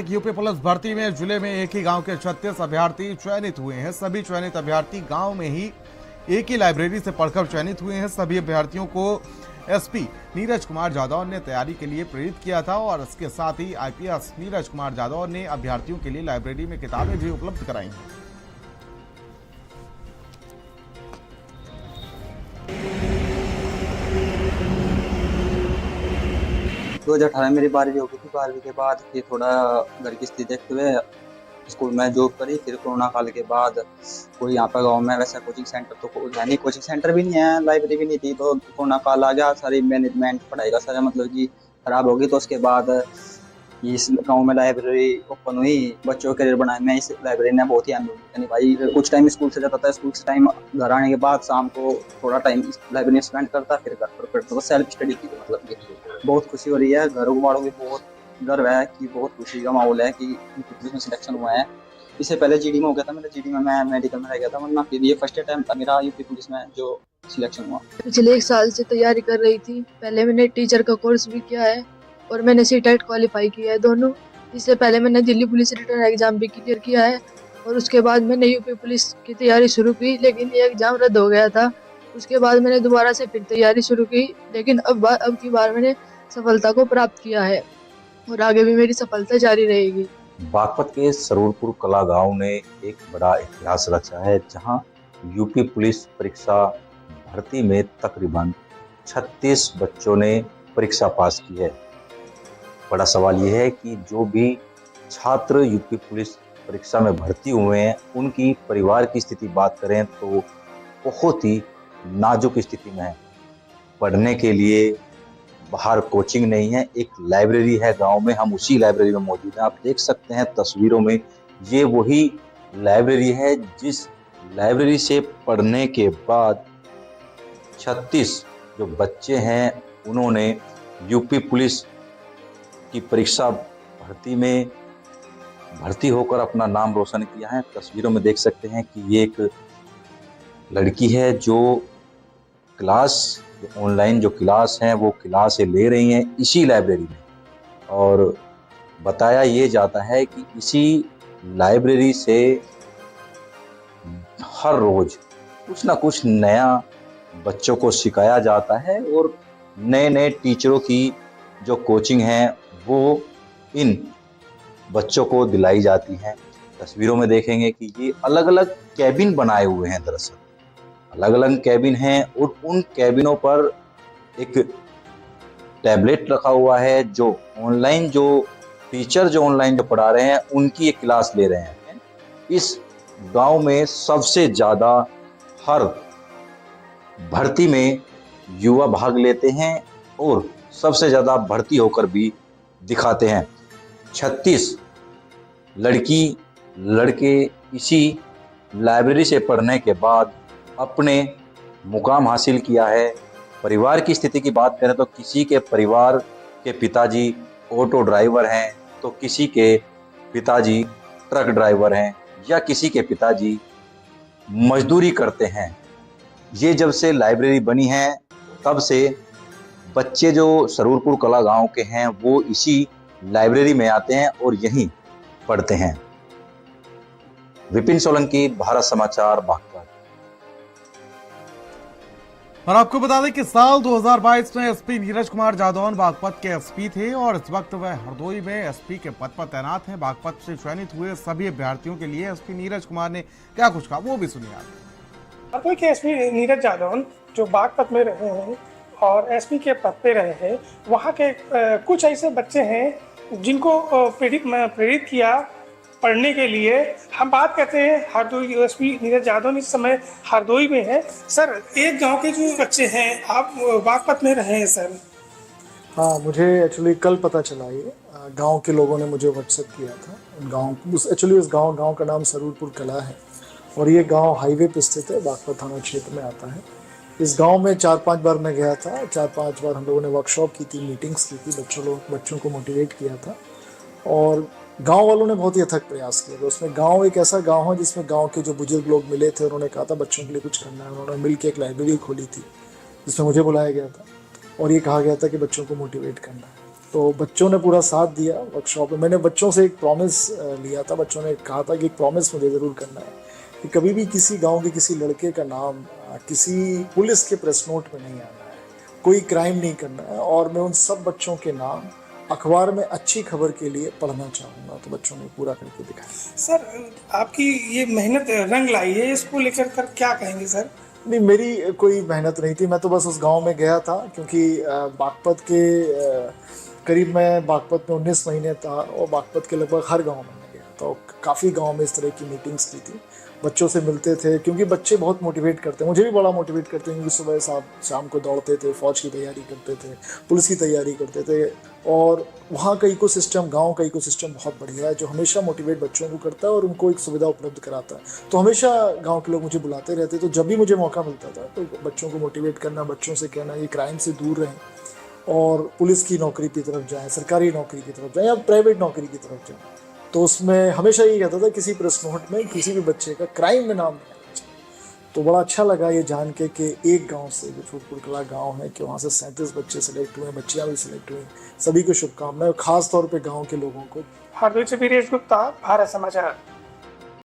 UP police भर्ती में जिले में एक ही गांव के 36 अभ्यर्थी चयनित हुए हैं। सभी चयनित अभ्यर्थी गांव में ही एक ही लाइब्रेरी से पढ़कर चयनित हुए हैं। सभी अभ्यर्थियों को एसपी नीरज कुमार जादौन ने तैयारी के लिए प्रेरित किया था और इसके साथ ही आईपीएस नीरज कुमार जादौन ने अभ्यर्थियों के लिए लाइब्रेरी में किताबें भी उपलब्ध कराई हैं। 2018 मेरी 12वीं हो गई थी। 12वीं के बाद फिर थोड़ा घर की स्थिति देखते हुए स्कूल में जॉब करी। फिर कोरोना काल के बाद कोई यहाँ पर गांव में वैसा कोचिंग सेंटर तो है नहीं, कोचिंग सेंटर भी नहीं है, लाइब्रेरी भी नहीं थी। तो कोरोना काल आ गया, सारी मैनेजमेंट पढ़ाई का सारा मतलब कि खराब हो गई। तो उसके बाद इस गांव में लाइब्रेरी ओपन हुई, बच्चों के करियर बनाने में इस लाइब्रेरी ने बहुत ही अहम भाई। कुछ टाइम स्कूल से जाता था, स्कूल से टाइम घर आने के बाद शाम को थोड़ा टाइम लाइब्रेरी में स्पेंड करता, फिर घर पर पढ़ता। तो सेल्फ स्टडी की मतलब कि बहुत खुशी हो रही है। घर वालों भी बहुत गर्व है कि बहुत खुशी का माहौल है कि पुलिस में सिलेक्शन हुआ है। इससे पहले जीडी में हो गया था मेरा, जीडी में मैं मेडिकल में रह गया था, वरना फिर ये फर्स्ट टाइम था मेरा यूपी पुलिस में जो सिलेक्शन हुआ। पिछले 1 साल से तैयारी कर रही थी। पहले मैंने टीचर का कोर्स भी किया है और मैंने सीटेट क्वालिफाई किया है दोनों। इससे पहले मैंने दिल्ली पुलिस रिटर्न एग्जाम भी क्लियर किया है और उसके बाद मैंने यूपी पुलिस की तैयारी शुरू की, लेकिन ये एग्जाम रद्द हो गया था। उसके बाद मैंने दोबारा से फिर तैयारी शुरू की, लेकिन अब की बार मैंने सफलता को प्राप्त किया है और आगे भी मेरी सफलता जारी रहेगी। बागपत के सरूरपुर कला गांव ने एक बड़ा इतिहास रचा है, जहां यूपी पुलिस परीक्षा भर्ती में तकरीबन 36 बच्चों ने परीक्षा पास की है। बड़ा सवाल यह है कि जो भी छात्र यूपी पुलिस परीक्षा में भर्ती हुए हैं, उनकी परिवार की स्थिति बात करें तो बहुत ही नाजुक स्थिति में है। पढ़ने के लिए बाहर कोचिंग नहीं है, एक लाइब्रेरी है गांव में, हम उसी लाइब्रेरी में मौजूद हैं। आप देख सकते हैं तस्वीरों में, ये वही लाइब्रेरी है जिस लाइब्रेरी से पढ़ने के बाद 36 जो बच्चे हैं उन्होंने यूपी पुलिस की परीक्षा भर्ती में भर्ती होकर अपना नाम रोशन किया है। तस्वीरों में देख सकते हैं कि ये एक लड़की है जो क्लास ऑनलाइन जो क्लास हैं वो क्लास ले रही हैं इसी लाइब्रेरी में, और बताया ये जाता है कि इसी लाइब्रेरी से हर रोज कुछ ना कुछ नया बच्चों को सिखाया जाता है और नए नए टीचरों की जो कोचिंग है वो इन बच्चों को दिलाई जाती है। तस्वीरों में देखेंगे कि ये अलग अलग कैबिन बनाए हुए हैं, दरअसल अलग अलग कैबिन हैं और उन कैबिनों पर एक टैबलेट रखा हुआ है। जो ऑनलाइन जो टीचर जो ऑनलाइन जो पढ़ा रहे हैं उनकी एक क्लास ले रहे हैं। इस गांव में सबसे ज़्यादा हर भर्ती में युवा भाग लेते हैं और सबसे ज़्यादा भर्ती होकर भी दिखाते हैं। 36 लड़की लड़के इसी लाइब्रेरी से पढ़ने के बाद अपने मुकाम हासिल किया है। परिवार की स्थिति की बात करें तो किसी के परिवार के पिताजी ऑटो ड्राइवर हैं, तो किसी के पिताजी ट्रक ड्राइवर हैं, या किसी के पिताजी मजदूरी करते हैं। ये जब से लाइब्रेरी बनी है तब से बच्चे जो सरूरपुर कला गांव के हैं वो इसी लाइब्रेरी में आते हैं और यहीं पढ़ते हैं। विपिन सोलंकी, भारत समाचार, बागपत। और आपको बता दें कि साल 2022 में एसपी नीरज कुमार जादौन बागपत के एसपी थे और इस वक्त वह हरदोई में एसपी के पद पर तैनात हैं। बागपत से चयनित हुए सभी अभ्यर्थियों के लिए एसपी नीरज कुमार ने क्या कुछ कहा वो भी सुनिए आप। हरदोई के एसपी नीरज जादौन जो बागपत में रहे हैं और एसपी के पद पे रहे हैं, वहाँ के कुछ ऐसे बच्चे हैं जिनको प्रेरित किया पढ़ने के लिए। हम बात करते हैं हरदोई एसपी नीरज जादौन इस समय हरदोई में है। सर, एक गांव के जो बच्चे हैं, आप बागपत में रहे हैं सर? हाँ, मुझे एक्चुअली कल पता चला। ये गांव के लोगों ने मुझे व्हाट्सएप किया था। उस गांव का नाम सरूरपुर कला है और ये गांव हाईवे पे स्थित है, बागपत थाना क्षेत्र में आता है। इस गांव में 4-5 बार मैं गया था। 4-5 बार हम लोगों ने वर्कशॉप की थी, मीटिंग्स की थी, बच्चों को मोटिवेट किया था और गांव वालों ने बहुत ही अथक प्रयास किए। तो उसमें गांव एक ऐसा गांव है जिसमें गांव के जो बुजुर्ग लोग मिले थे, उन्होंने कहा था बच्चों के लिए कुछ करना है। उन्होंने मिल के एक लाइब्रेरी खोली थी जिसमें मुझे बुलाया गया था और ये कहा गया था कि बच्चों को मोटिवेट करना है। तो बच्चों ने पूरा साथ दिया वर्कशॉप में। मैंने बच्चों से एक प्रॉमिस लिया था, बच्चों ने कहा था कि एक प्रॉमिस मुझे ज़रूर करना है कि कभी भी किसी गांव के किसी लड़के का नाम किसी पुलिस के प्रेस नोट में नहीं आना है, कोई क्राइम नहीं करना है, और मैं उन सब बच्चों के नाम अखबार में अच्छी खबर के लिए पढ़ना चाहूँगा। तो बच्चों ने पूरा करके दिखाया। सर, आपकी ये मेहनत रंग लाई है, इसको लेकर कर क्या कहेंगे सर? नहीं, मेरी कोई मेहनत नहीं थी, मैं तो बस उस गांव में गया था क्योंकि बागपत के करीब मैं बागपत में 19 महीने था और बागपत के लगभग हर गांव में मैं गया तो काफ़ी गांव में इस तरह की मीटिंग्स की थी, बच्चों से मिलते थे क्योंकि बच्चे बहुत मोटिवेट करते हैं, मुझे भी बड़ा मोटिवेट करते हैं क्योंकि सुबह शाम को दौड़ते थे, फौज की तैयारी करते थे, पुलिस की तैयारी करते थे, और वहाँ का इकोसिस्टम, गांव का इकोसिस्टम बहुत बढ़िया है जो हमेशा मोटिवेट बच्चों को करता है और उनको एक सुविधा उपलब्ध कराता है। तो हमेशा गांव के लोग मुझे बुलाते रहते, तो जब भी मुझे मौका मिलता था तो बच्चों को मोटिवेट करना, बच्चों से कहना ये क्राइम से दूर रहें और पुलिस की नौकरी की तरफ जाएं, सरकारी नौकरी की तरफ जाएं या प्राइवेट नौकरी की तरफ जाएं। तो उसमें हमेशा ये कहता था किसी प्रेस नोट में किसी भी बच्चे का क्राइम में नाम नहीं आना चाहिए। तो बड़ा अच्छा लगा ये जान के कि एक गांव से, जो छोटपुर कला गांव है, कि वहाँ से 37 बच्चे सेलेक्ट हुए, बच्चियाँ भी सिलेक्ट हुई। सभी को शुभकामनाएं, खास तौर पे गांव के लोगों को। हरदोई से वीरेश गुप्ता, भारत समाचार।